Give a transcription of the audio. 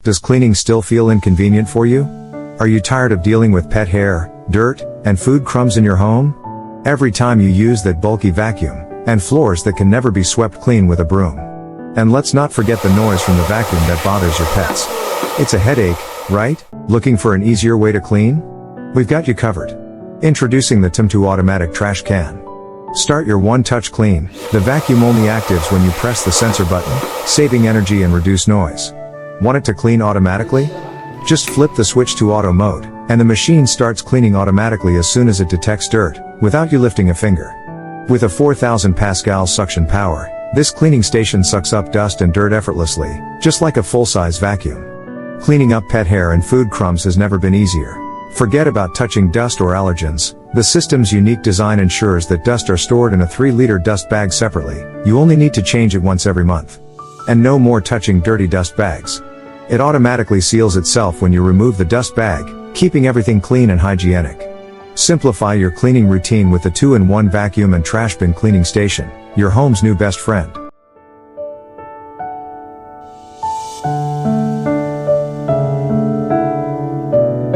Does cleaning still feel inconvenient for you? Are you tired of dealing with pet hair, dirt, and food crumbs in your home? Every time you use that bulky vacuum, and floors that can never be swept clean with a broom. And let's not forget the noise from the vacuum that bothers your pets. It's a headache, right? Looking for an easier way to clean? We've got you covered. Introducing the Thamtu automatic trash can. Start your one-touch clean. The vacuum only actives when you press the sensor button, saving energy and reduce noise. Want it to clean automatically? Just flip the switch to auto mode, and the machine starts cleaning automatically as soon as it detects dirt, without you lifting a finger. With a 4,000 pascal suction power, this cleaning station sucks up dust and dirt effortlessly, just like a full-size vacuum. Cleaning up pet hair and food crumbs has never been easier. Forget about touching dust or allergens. The system's unique design ensures that dust are stored in a 3-liter dust bag separately. You only need to change it once every month. And no more touching dirty dust bags. It automatically seals itself when you remove the dust bag, keeping everything clean and hygienic. Simplify your cleaning routine with the 2-in-1 vacuum and trash bin cleaning station, your home's new best friend.